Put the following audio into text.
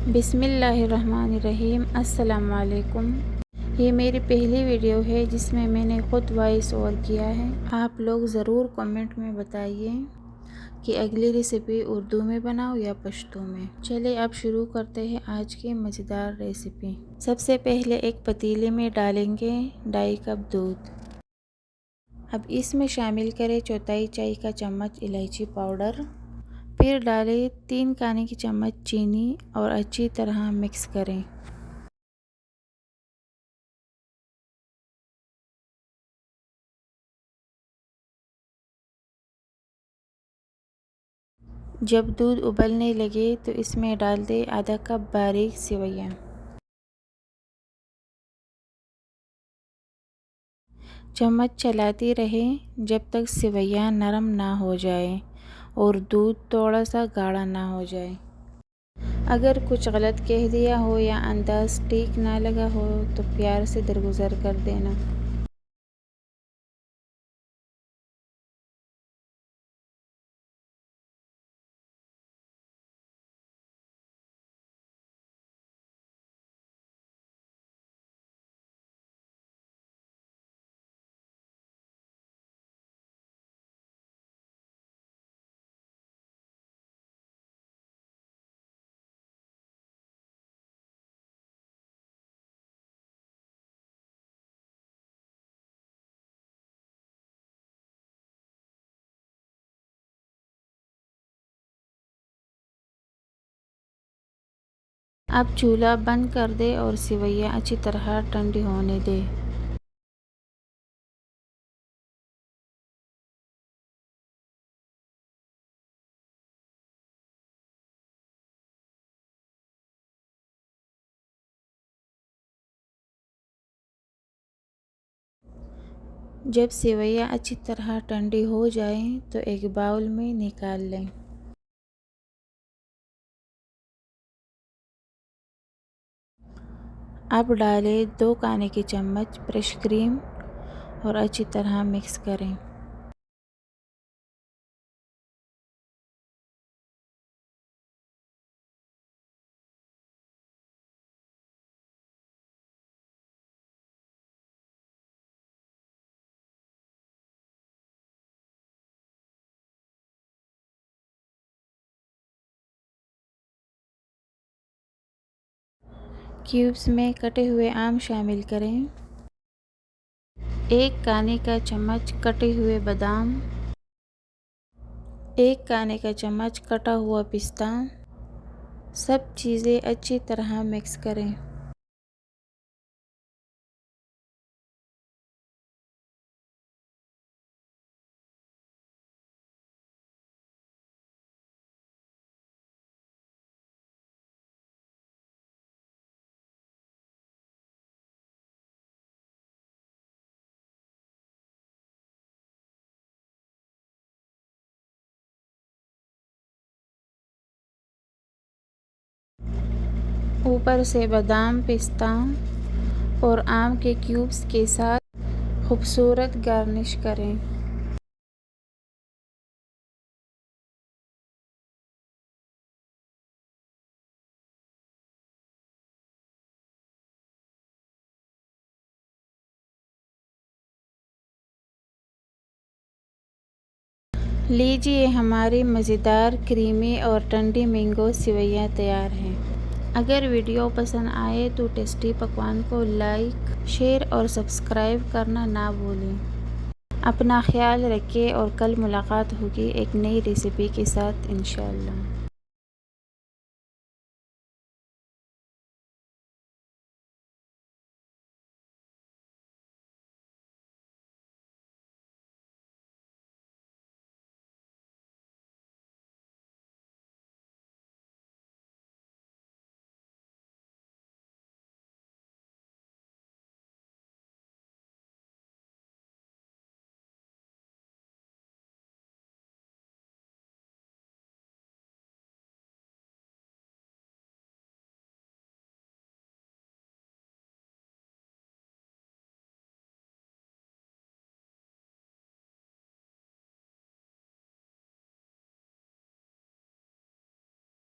बिस्मिल्लाहिर्रहमानिर्रहीम। अस्सलाम वालेकुम। ये मेरी पहली वीडियो है जिसमें मैंने ख़ुद वॉइस ओवर किया है। आप लोग ज़रूर कमेंट में बताइए कि अगली रेसिपी उर्दू में बनाओ या पश्तो में। चलिए अब शुरू करते हैं आज की मज़ेदार रेसिपी। सबसे पहले एक पतीले में डालेंगे 2.5 कप दूध। अब इसमें शामिल करें 1/4 चाय का चम्मच इलायची पाउडर। फिर डालें 3 खाने की चम्मच चीनी और अच्छी तरह मिक्स करें। जब दूध उबलने लगे तो इसमें डाल दें आधा कप बारीक सेवइयाँ। चम्मच चलाती रहें जब तक सेवइयाँ नरम ना हो जाए और दूध थोड़ा सा गाढ़ा ना हो जाए। अगर कुछ गलत कह दिया हो या अंदाज़ ठीक ना लगा हो तो प्यार से दरगुजर कर देना। अब चूल्हा बंद कर दें और सेवइयाँ अच्छी तरह ठंडी होने दें। जब सेवइयाँ अच्छी तरह ठंडी हो जाएं तो एक बाउल में निकाल लें। अब डालें 2 खाने की चम्मच फ्रेश क्रीम और अच्छी तरह मिक्स करें। क्यूब्स में कटे हुए आम शामिल करें। 1 खाने का चम्मच कटे हुए बादाम, 1 खाने का चम्मच कटा हुआ पिस्ता। सब चीज़ें अच्छी तरह मिक्स करें। ऊपर से बादाम, पिस्ता और आम के क्यूब्स के साथ खूबसूरत गार्निश करें। लीजिए हमारी मज़ेदार क्रीमी और ठंडी मैंगो सेवइयाँ तैयार हैं। अगर वीडियो पसंद आए तो टेस्टी पकवान को लाइक, शेयर और सब्सक्राइब करना ना भूलें। अपना ख्याल रखें और कल मुलाकात होगी एक नई रेसिपी के साथ इंशाअल्लाह।